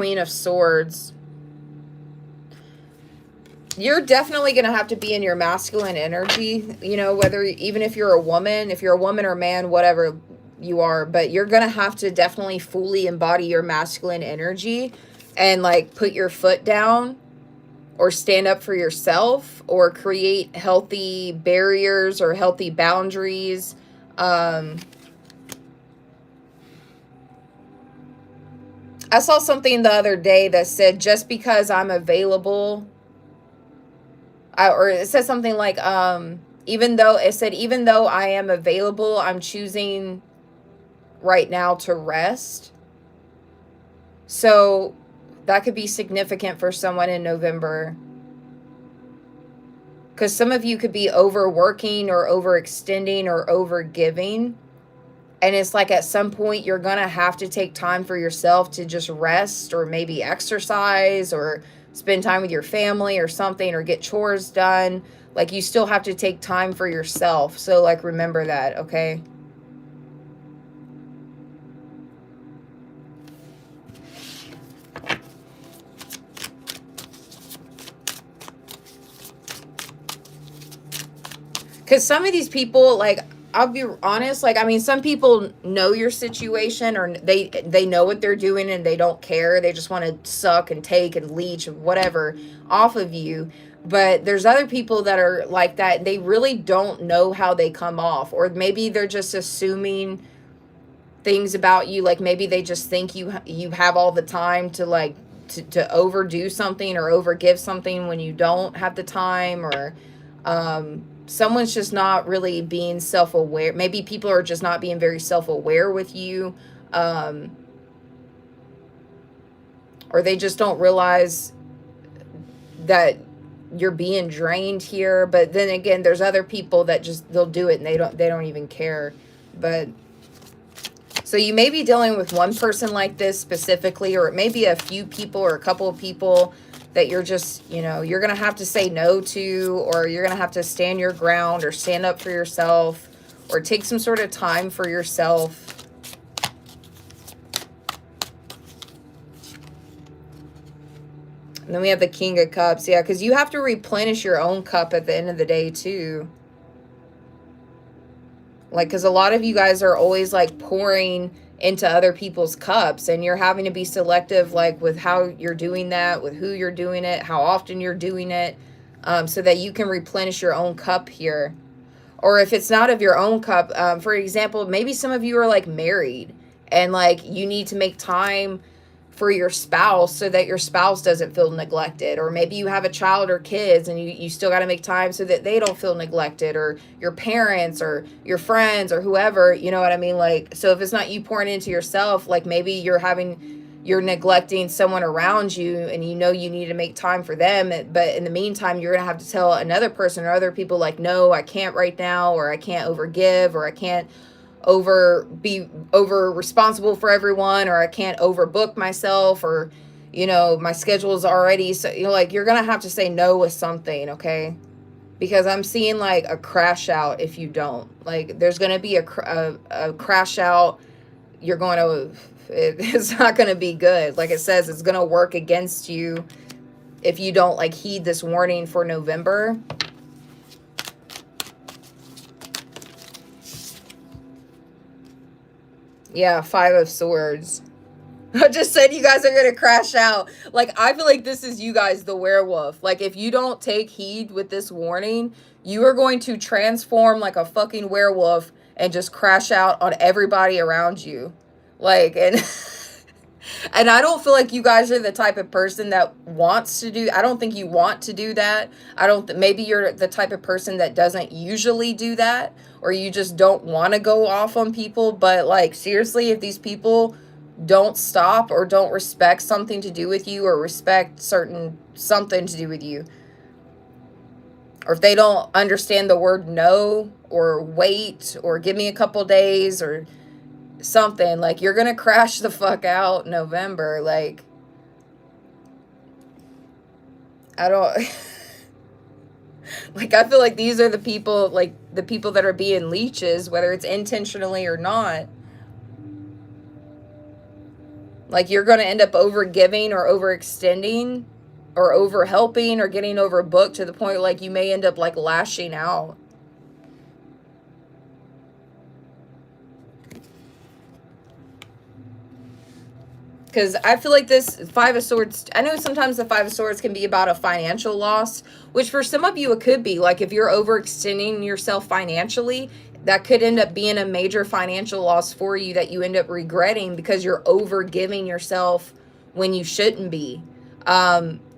Queen of Swords. You're definitely going to have to be in your masculine energy, you know, whether, even if you're a woman or man, whatever you are, but you're going to have to definitely fully embody your masculine energy and like put your foot down or stand up for yourself or create healthy barriers or healthy boundaries. I saw something the other day that said, just because I'm available, or it said something like, even though I am available, I'm choosing right now to rest. So that could be significant for someone in November. Because some of you could be overworking or overextending or overgiving. And it's like at some point you're going to have to take time for yourself to just rest or maybe exercise or spend time with your family or something or get chores done. Like you still have to take time for yourself. So like remember that, okay? Because some of these people, like, I'll be honest, like, I mean, some people know your situation or they know what they're doing and they don't care. They just want to suck and take and leech and whatever off of you. But there's other people that are like that. They really don't know how they come off. Or maybe they're just assuming things about you. Like maybe they just think you have all the time to like to overdo something or overgive something when you don't have the time, or someone's just not really being self-aware. Maybe people are just not being very self-aware with you. Or they just don't realize that you're being drained here. But then again, there's other people that just, they'll do it and they don't even care. But so you may be dealing with one person like this specifically, or it may be a few people or a couple of people that you're just, you know, you're going to have to say no to, or you're going to have to stand your ground or stand up for yourself or take some sort of time for yourself. And then we have the King of Cups. Yeah, because you have to replenish your own cup at the end of the day too. Like, because a lot of you guys are always like pouring into other people's cups, and you're having to be selective, like with how you're doing that, with who you're doing it, how often you're doing it, so that you can replenish your own cup here. Or if it's not of your own cup, for example, maybe some of you are like married and like you need to make time for your spouse so that your spouse doesn't feel neglected. Or maybe you have a child or kids and you still got to make time so that they don't feel neglected, or your parents or your friends or whoever, you know what I mean? Like, so if it's not you pouring into yourself, like maybe you're neglecting someone around you and you know you need to make time for them. But in the meantime, you're going to have to tell another person or other people like, no, I can't right now, or I can't overgive, or I can't be over responsible for everyone, or I can't overbook myself, or, you know, my schedule is already, so, you know, like you're going to have to say no with something, okay? Because I'm seeing like a crash out if you don't. Like there's going to be a crash out. You're going to, it's not going to be good. Like it says, it's going to work against you if you don't like heed this warning for November. Yeah, Five of Swords. I just said you guys are going to crash out. Like, I feel like this is you guys, the werewolf. Like, if you don't take heed with this warning, you are going to transform like a fucking werewolf and just crash out on everybody around you. Like, and and I don't feel like you guys are the type of person that wants to do, I don't think you want to do that. Maybe you're the type of person that doesn't usually do that, or you just don't want to go off on people. But like, seriously, if these people don't stop or don't respect something to do with you, or respect something to do with you, or if they don't understand the word no, or wait, or give me a couple days, or something, like you're gonna crash the fuck out November. Like, I don't like, I feel like these are the people, like the people that are being leeches, whether it's intentionally or not. Like you're going to end up over giving or overextending or over helping or getting overbooked to the point like you may end up like lashing out. Because I feel like this Five of Swords, I know sometimes the Five of Swords can be about a financial loss, which for some of you it could be. Like if you're overextending yourself financially, that could end up being a major financial loss for you that you end up regretting because you're over giving yourself when you shouldn't be.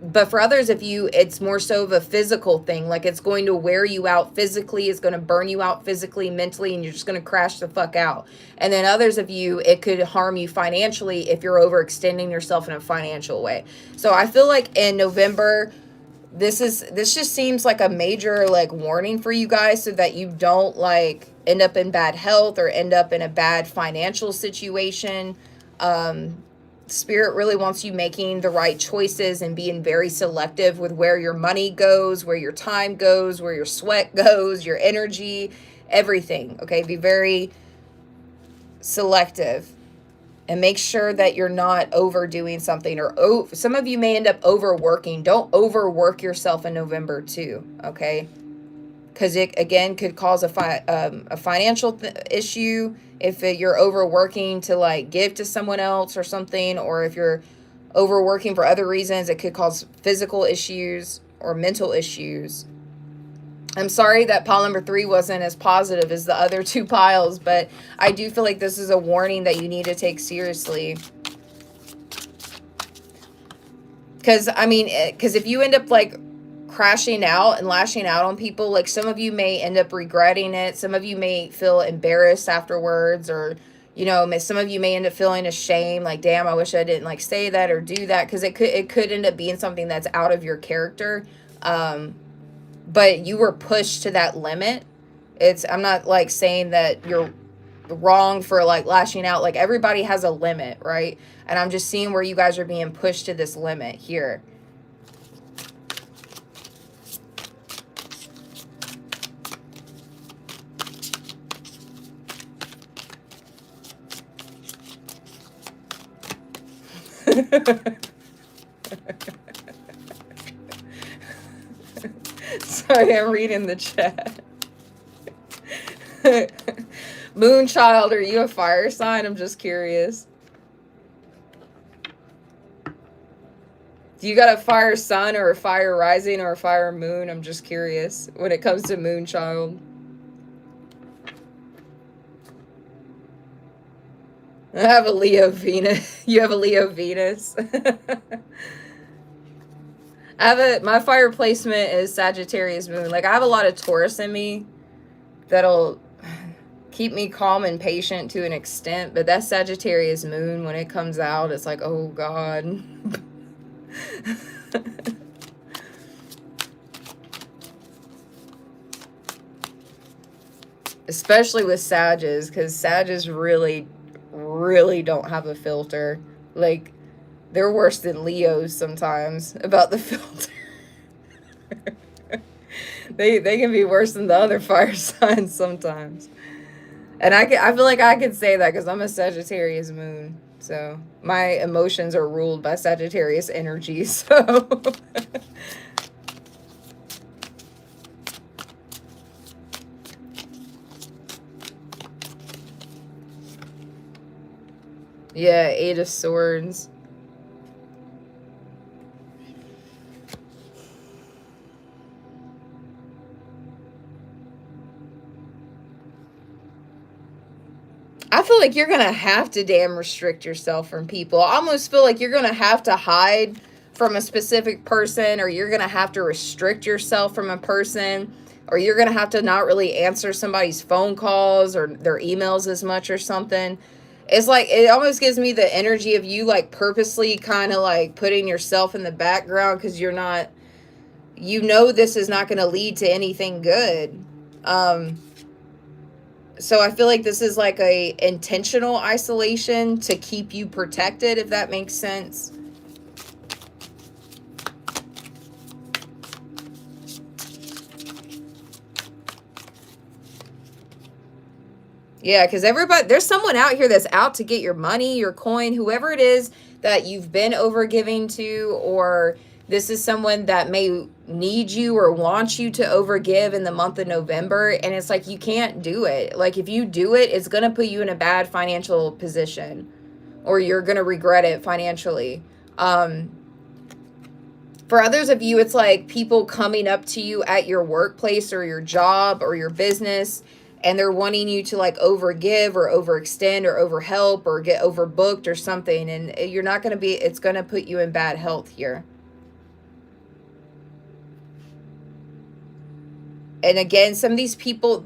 But for others of you, it's more so of a physical thing. Like it's going to wear you out physically. It's going to burn you out physically, mentally, and you're just going to crash the fuck out. And then others of you, it could harm you financially if you're overextending yourself in a financial way. So I feel like in November, this just seems like a major like warning for you guys so that you don't like end up in bad health or end up in a bad financial situation. Spirit really wants you making the right choices and being very selective with where your money goes, where your time goes, where your sweat goes, your energy, everything. Okay, be very selective and make sure that you're not overdoing something, or some of you may end up overworking. Don't overwork yourself in November too, okay? Because it again could cause a financial issue if you're overworking to like give to someone else or something, or if you're overworking for other reasons, it could cause physical issues or mental issues. I'm sorry that pile number 3 wasn't as positive as the other 2 piles, but I do feel like this is a warning that you need to take seriously. Because, I mean, because if you end up like crashing out and lashing out on people, like some of you may end up regretting it. Some of you may feel embarrassed afterwards, or you know, some of you may end up feeling ashamed, like damn, I wish I didn't like say that or do that, because it could end up being something that's out of your character, but you were pushed to that limit. I'm not like saying that you're wrong for like lashing out. Like everybody has a limit, right? And I'm just seeing where you guys are being pushed to this limit here. Sorry, I'm reading the chat. Moonchild, are you a fire sign? I'm just curious. Do you got a fire sun or a fire rising or a fire moon? I'm just curious when it comes to Moonchild. I have a Leo Venus. You have a Leo Venus. My fire placement is Sagittarius moon. Like I have a lot of Taurus in me that'll keep me calm and patient to an extent, but that Sagittarius moon, when it comes out, it's like, oh God. Especially with Sages, because Sages really don't have a filter. Like they're worse than Leos sometimes about the filter. they can be worse than the other fire signs sometimes. And I feel like I could say that because I'm a Sagittarius moon. So my emotions are ruled by Sagittarius energy. So yeah, 8 of Swords. I feel like you're going to have to damn restrict yourself from people. I almost feel like you're going to have to hide from a specific person, or you're going to have to restrict yourself from a person, or you're going to have to not really answer somebody's phone calls or their emails as much or something. It's like, it almost gives me the energy of you like purposely kind of like putting yourself in the background because you're not, you know, this is not going to lead to anything good. So I feel like this is like a intentional isolation to keep you protected, if that makes sense. Yeah, because everybody, there's someone out here that's out to get your money, your coin, whoever it is that you've been overgiving to, or this is someone that may need you or want you to overgive in the month of November. And it's like, you can't do it. Like, if you do it, it's going to put you in a bad financial position, or you're going to regret it financially. For others of you, it's like people coming up to you at your workplace or your job or your business, and they're wanting you to like overgive or overextend or overhelp or get overbooked or something. And you're not going to be, it's going to put you in bad health here. And again, some of these people,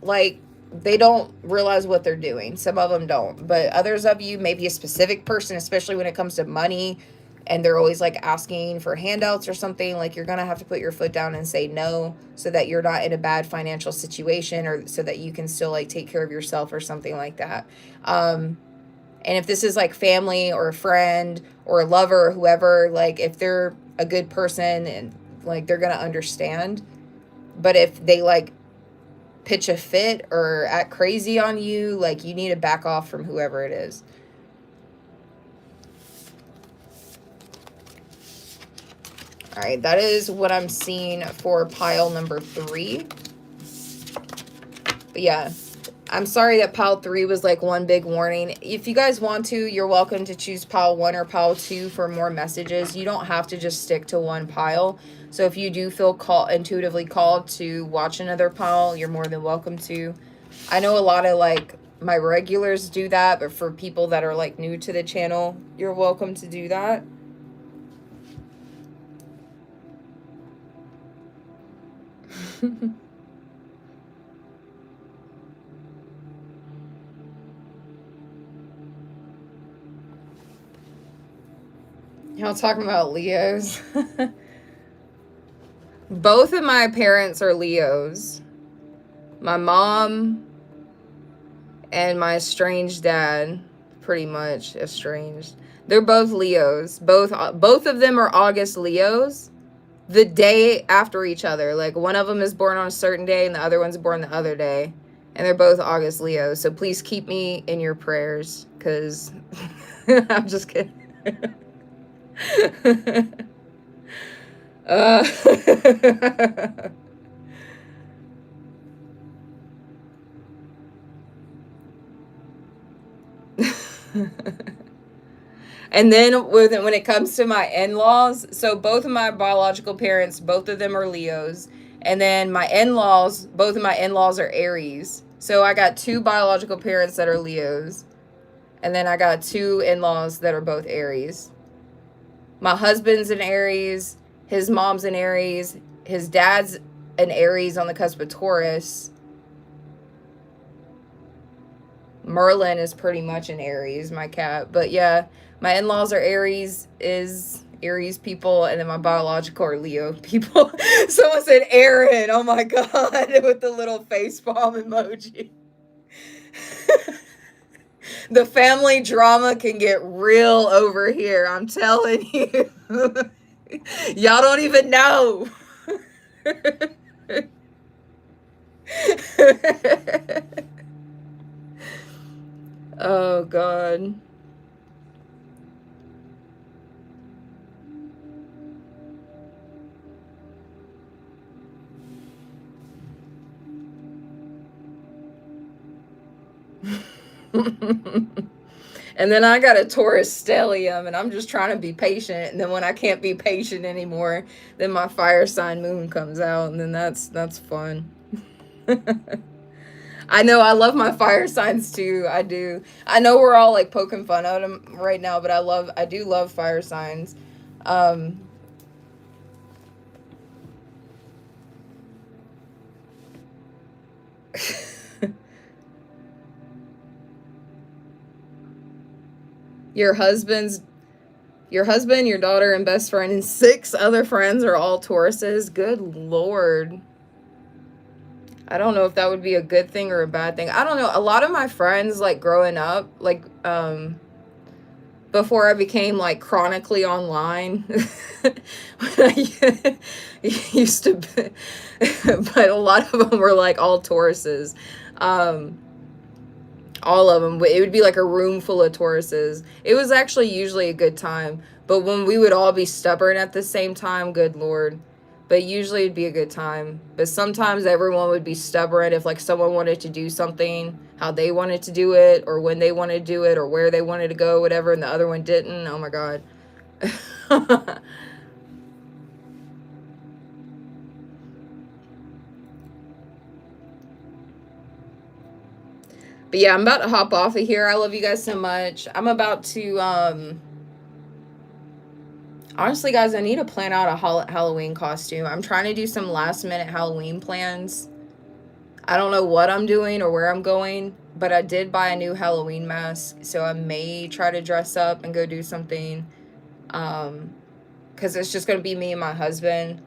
like, they don't realize what they're doing. Some of them don't. But others of you, maybe a specific person, especially when it comes to money, and they're always like asking for handouts or something, like, you're going to have to put your foot down and say no, so that you're not in a bad financial situation, or so that you can still like take care of yourself or something like that. And if this is like family or a friend or a lover or whoever, like, if they're a good person and like, they're going to understand. But if they like pitch a fit or act crazy on you, like, you need to back off from whoever it is. All right, that is what I'm seeing for pile number 3. But yeah, I'm sorry that pile 3 was like one big warning. If you guys want to, you're welcome to choose pile 1 or pile 2 for more messages. You don't have to just stick to one pile. So if you do feel intuitively called to watch another pile, you're more than welcome to. I know a lot of like my regulars do that, but for people that are like new to the channel, you're welcome to do that. Y'all talking about Leos? Both of my parents are Leos. My mom and my estranged dad, pretty much estranged. They're both Leos. Both of them are August Leos. The day after each other. Like, one of them is born on a certain day and the other one's born the other day. And they're both August Leos. So please keep me in your prayers, because I'm just kidding. And then when it comes to my in-laws, so both of my biological parents, both of them are Leos. And then my in-laws, both of my in-laws are Aries. So I got 2 biological parents that are Leos. And then I got 2 in-laws that are both Aries. My husband's an Aries. His mom's an Aries. His dad's an Aries on the cusp of Taurus. Merlin is pretty much an Aries, my cat. But yeah, my in-laws are Aries people, and then my biological are Leo people. Someone said Aaron. Oh my God, with the little facepalm emoji. The family drama can get real over here, I'm telling you. Y'all don't even know. Oh God. And then I got a Taurus stellium, and I'm just trying to be patient. And then when I can't be patient anymore, then my fire sign moon comes out, and then that's fun. I know, I love my fire signs too. I do. I know we're all like poking fun at them right now, but I do love fire signs. Your husband, your daughter, and best friend, and 6 other friends are all Tauruses. Good Lord. I don't know if that would be a good thing or a bad thing. I don't know. A lot of my friends, like, growing up, like, before I became, like, chronically online, I used to be, but a lot of them were, like, all Tauruses. All of them. It would be like a room full of Tauruses. It was actually usually a good time. But when we would all be stubborn at the same time, good Lord. But usually it'd be a good time. But sometimes everyone would be stubborn if like someone wanted to do something, how they wanted to do it, or when they wanted to do it, or where they wanted to go, whatever, and the other one didn't. Oh my God. But yeah, I'm about to hop off of here. I love you guys so much. I'm about to, honestly, guys, I need to plan out a Halloween costume. I'm trying to do some last minute Halloween plans. I don't know what I'm doing or where I'm going, but I did buy a new Halloween mask, so I may try to dress up and go do something. Because it's just going to be me and my husband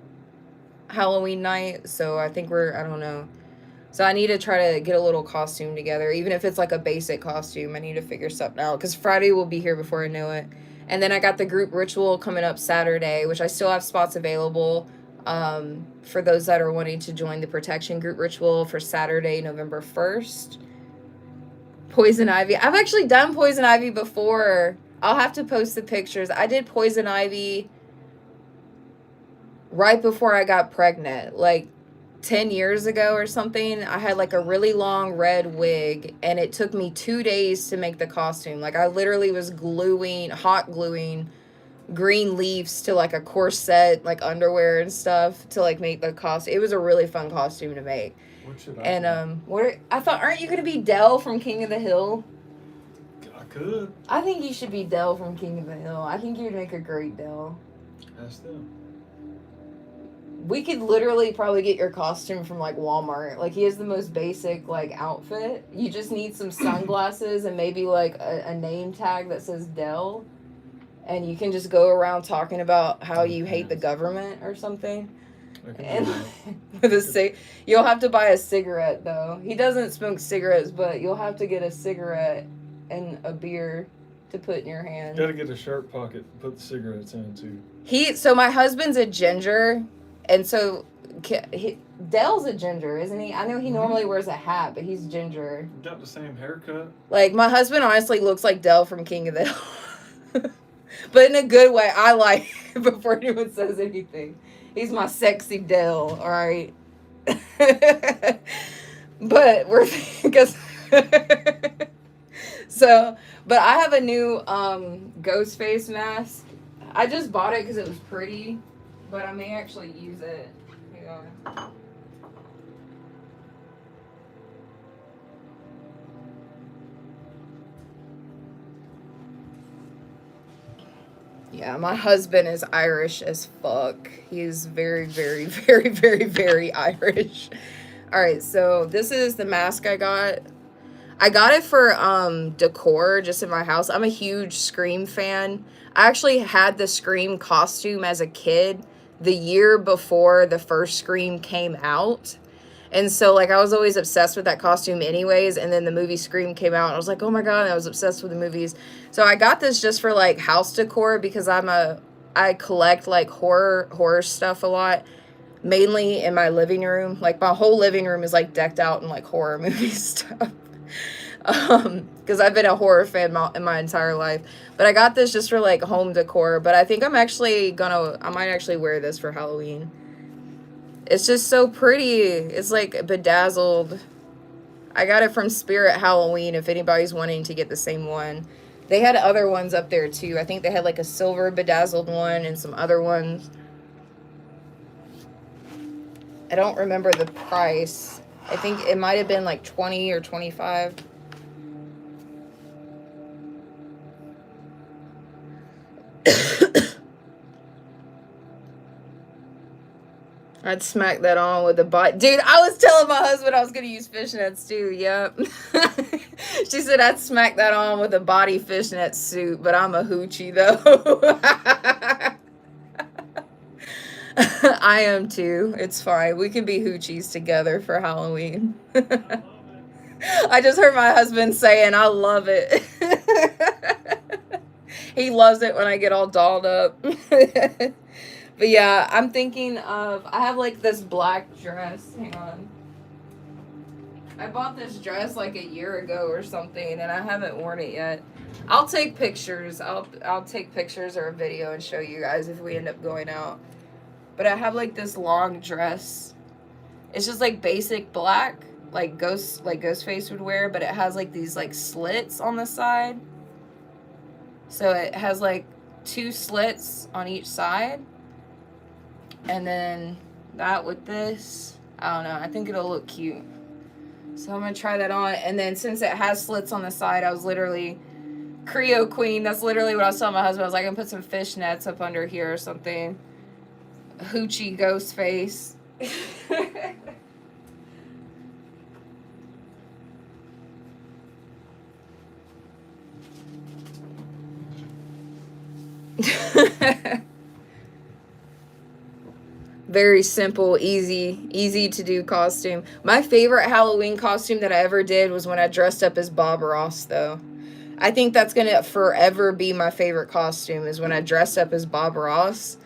Halloween night, so I think I don't know. So I need to try to get a little costume together, even if it's like a basic costume. I need to figure something out because Friday will be here before I know it. And then I got the group ritual coming up Saturday, which I still have spots available for those that are wanting to join the protection group ritual for Saturday, November 1st. Poison ivy. I've actually done poison ivy before. I'll have to post the pictures. I did poison ivy right before I got pregnant, like 10 years ago or something. I had like a really long red wig and it took me 2 days to make the costume. Like I literally was hot gluing green leaves to like a corset, like underwear and stuff to like make the costume. It was a really fun costume to make. What should I And I thought, aren't you going to be Dell from King of the Hill? I could. I think you should be Dell from King of the Hill. I think you'd make a great Dell. Ask them. We could literally probably get your costume from like Walmart. Like he has the most basic like outfit. You just need some sunglasses and maybe like a name tag that says Dell. And you can just go around talking about how you hate the government or something. And with you'll have to buy a cigarette though. He doesn't smoke cigarettes, but you'll have to get a cigarette and a beer to put in your hand. Gotta get a shirt pocket, put the cigarettes in too. So my husband's a ginger. And so, Dell's a ginger, isn't he? I know he normally wears a hat, but he's ginger. Got the same haircut. Like, my husband honestly looks like Dell from King of the Hill. But in a good way. I like it before anyone says anything. He's my sexy Dell, all right? But we're... because so, but I have a new ghost face mask. I just bought it because it was pretty. But I may actually use it. Hang on. Yeah, my husband is Irish as fuck. He's very, very, very, very, very Irish. All right, so this is the mask I got. I got it for decor just in my house. I'm a huge Scream fan. I actually had the Scream costume as a kid the year before the first Scream came out. And so, like, I was always obsessed with that costume anyways. And then the movie Scream came out. And I was like, oh, my God. I was obsessed with the movies. So I got this just for, like, house decor because I collect, like, horror stuff a lot. Mainly in my living room. Like, my whole living room is, like, decked out in, like, horror movie stuff. Because I've been a horror fan in my entire life. But I got this just for, like, home decor. But I think I might actually wear this for Halloween. It's just so pretty. It's, like, bedazzled. I got it from Spirit Halloween, if anybody's wanting to get the same one. They had other ones up there, too. I think they had, like, a silver bedazzled one and some other ones. I don't remember the price. I think it might have been, like, 20 or 25. I'd smack that on with a body. Dude, I was telling my husband I was going to use fishnets too. Yep. She said I'd smack that on with a body fishnet suit, but I'm a hoochie though. I am too. It's fine. We can be hoochies together for Halloween. I just heard my husband saying I love it. He loves it when I get all dolled up. But yeah, I'm thinking of, I have like this black dress. Hang on. I bought this dress like a year ago or something, and I haven't worn it yet. I'll take pictures. I'll take pictures or a video and show you guys if we end up going out. But I have like this long dress. It's just like basic black, like Ghostface would wear, but it has like these like slits on the side. So it has like 2 slits on each side. And then that with this, I don't know, I think it'll look cute. So I'm going to try that on. And then since it has slits on the side, I was literally, Creo Queen, that's literally what I was telling my husband. I was like, I'm going to put some fishnets up under here or something. Hoochie ghost face. Very simple, easy to do costume. My favorite Halloween costume that I ever did was when I dressed up as Bob Ross, though. I think that's gonna forever be my favorite costume, is when I dressed up as Bob Ross.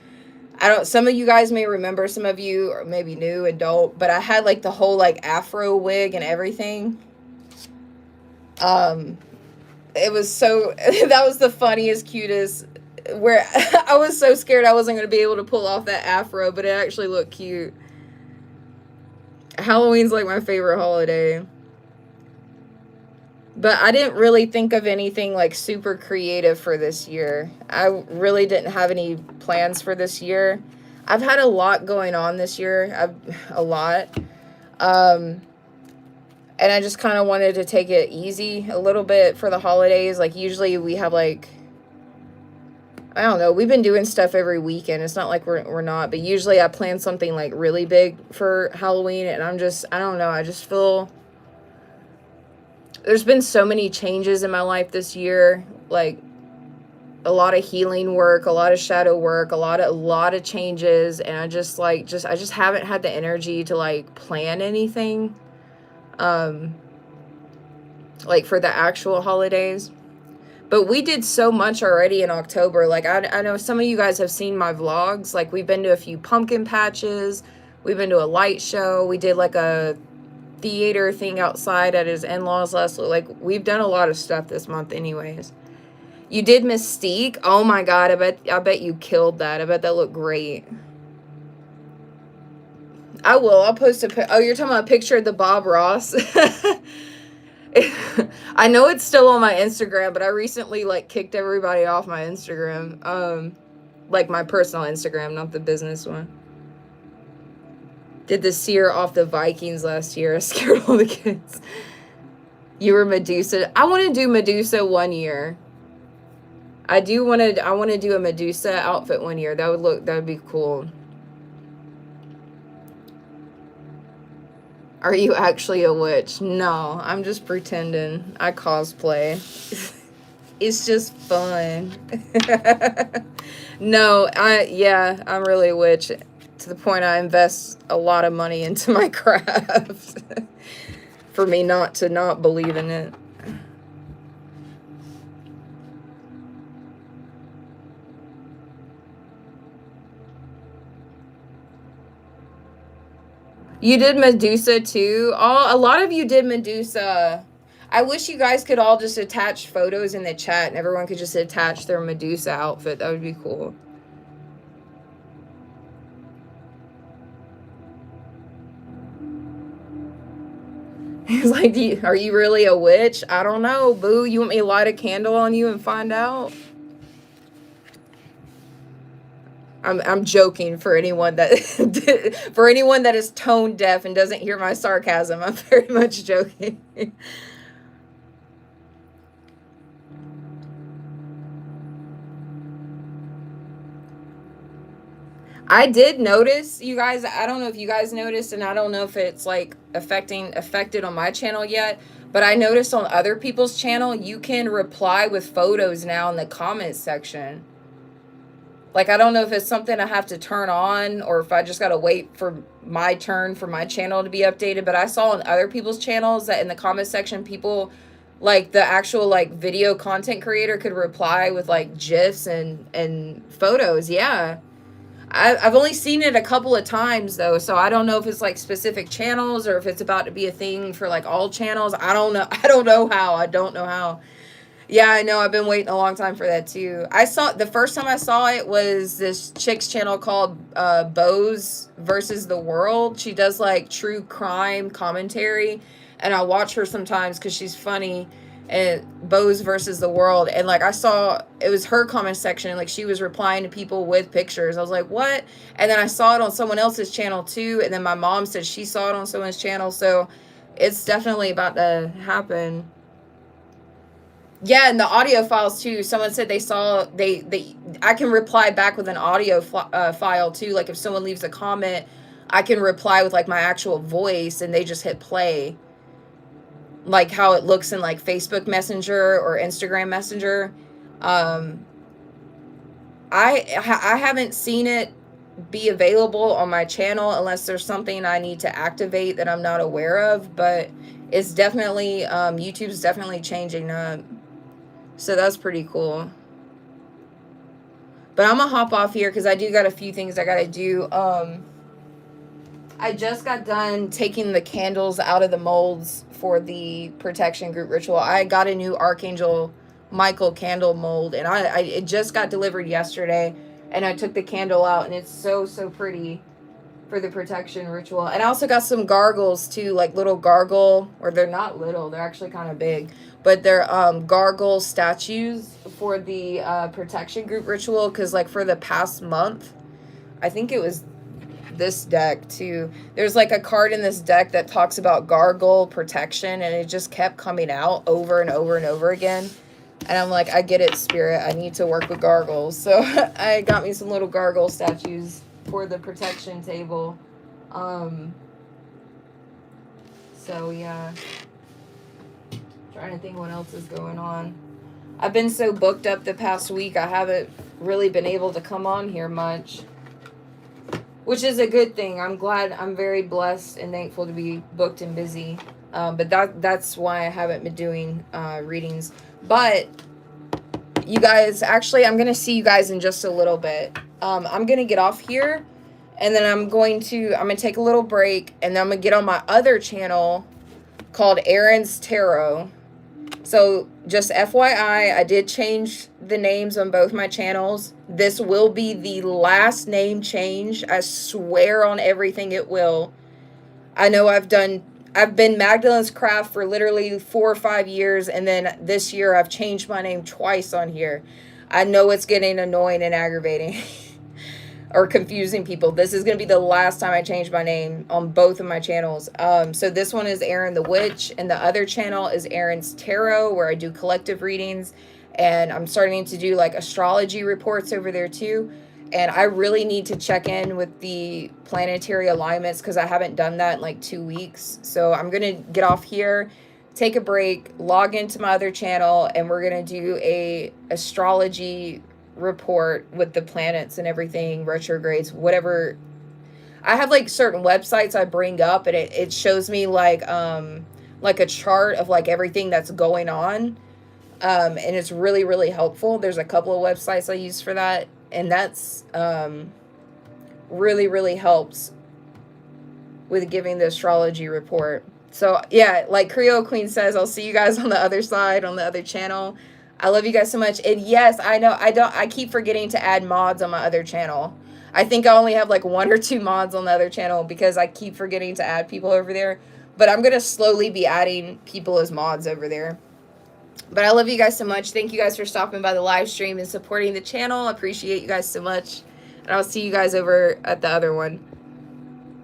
Some of you guys may remember, some of you are maybe new and don't, but I had like the whole like afro wig and everything. It was so, that was the funniest, cutest, where I was so scared I wasn't going to be able to pull off that afro, but it actually looked cute. Halloween's like my favorite holiday. But I didn't really think of anything like super creative for this year. I really didn't have any plans for this year. I've had a lot going on this year. A lot. And I just kind of wanted to take it easy a little bit for the holidays. Like usually we have like, I don't know, we've been doing stuff every weekend. It's not like we're not, but usually I plan something like really big for Halloween, and I don't know, I just feel there's been so many changes in my life this year, like a lot of healing work, a lot of shadow work, a lot of changes, and I just haven't had the energy to like plan anything like for the actual holidays. But we did so much already in October. Like, I know some of you guys have seen my vlogs. Like, we've been to a few pumpkin patches. We've been to a light show. We did, like, a theater thing outside at his in-laws last week. Like, we've done a lot of stuff this month anyways. You did Mystique? Oh, my God. I bet you killed that. I bet that looked great. I will. I'll post oh, you're talking about a picture of the Bob Ross? I know it's still on my Instagram, but I recently like kicked everybody off my Instagram. Like my personal Instagram, not the business one. Did the seer off the Vikings last year. I scared all the kids. You were Medusa. I want to do Medusa one year. I want to do a Medusa outfit one year. That would be cool. Are you actually a witch? No, I'm just pretending. I cosplay. It's just fun. No, I'm really a witch. To the point I invest a lot of money into my craft. For me not to not believe in it. You did Medusa too? Oh, a lot of you did Medusa. I wish you guys could all just attach photos in the chat and everyone could just attach their Medusa outfit. That would be cool. He's like, are you really a witch? I don't know, boo. You want me to light a candle on you and find out? I'm joking for anyone that is tone deaf and doesn't hear my sarcasm. I'm very much joking. I did notice, you guys, I don't know if you guys noticed, and I don't know if it's like affected on my channel yet, but I noticed on other people's channel, you can reply with photos now in the comments section. Like, I don't know if it's something I have to turn on or if I just got to wait for my turn for my channel to be updated. But I saw on other people's channels that in the comment section, people, like, the actual, like, video content creator could reply with, like, GIFs and photos. Yeah. I've only seen it a couple of times though, so I don't know if it's like specific channels or if it's about to be a thing for like all channels. I don't know. I don't know how. Yeah, I know. I've been waiting a long time for that too. I saw the first time I saw it was this chick's channel called Bose versus the World. She does like true crime commentary, and I watch her sometimes because she's funny. And Bose versus the World, and like I saw it was her comment section, like she was replying to people with pictures. I was like, what? And then I saw it on someone else's channel too, and then my mom said she saw it on someone's channel, so it's definitely about to happen. Yeah, and the audio files too. Someone said they saw I can reply back with an audio file too. Like if someone leaves a comment, I can reply with like my actual voice, and they just hit play. Like how it looks in like Facebook Messenger or Instagram Messenger. I haven't seen it be available on my channel unless there's something I need to activate that I'm not aware of, but it's definitely YouTube's definitely changing up. So that's pretty cool. But I'm gonna hop off here because I do got a few things I gotta do. I just got done taking the candles out of the molds for the protection group ritual. I got a new Archangel Michael candle mold, and it just got delivered yesterday, and I took the candle out, and it's so pretty for the protection ritual. And I also got some gargles too, like little gargle, or they're not little, they're actually kind of big, but they're gargle statues for the protection group ritual, because like for the past month, I think it was this deck too, there's like a card in this deck that talks about gargle protection, and it just kept coming out over and over and over again, and I'm like, I get it, spirit, I need to work with gargles. So I got me some little gargle statues for the protection table. So yeah, trying to think what else is going on. I've been so booked up the past week, I haven't really been able to come on here much, which is a good thing. I'm glad, I'm very blessed and thankful to be booked and busy. But that's why I haven't been doing readings. But you guys, actually, I'm going to see you guys in just a little bit. I'm going to get off here, and then I'm going to take a little break, and then I'm going to get on my other channel called Aaron's Tarot. So just FYI, I did change the names on both my channels. This will be the last name change. I swear on everything it will. I know I've been Magdalene's Craft for literally 4 or 5 years, and then this year I've changed my name twice on here. I know it's getting annoying and aggravating or confusing people. This is going to be the last time I change my name on both of my channels. So this one is Aaron the Witch, and the other channel is Aaron's Tarot, where I do collective readings, and I'm starting to do like astrology reports over there too. And I really need to check in with the planetary alignments because I haven't done that in like 2 weeks. So I'm going to get off here, take a break, log into my other channel, and we're going to do a astrology report with the planets and everything, retrogrades, whatever. I have like certain websites I bring up, and it shows me like a chart of like everything that's going on. And it's really helpful. There's a couple of websites I use for that, and that's really helps with giving the astrology report. So yeah, like Creole Queen says, I'll see you guys on the other side, on the other channel. I love you guys so much. And yes, I know I keep forgetting to add mods on my other channel. I think I only have like 1 or 2 mods on the other channel because I keep forgetting to add people over there. But I'm going to slowly be adding people as mods over there. But I love you guys so much. Thank you guys for stopping by the live stream and supporting the channel. I appreciate you guys so much. And I'll see you guys over at the other one.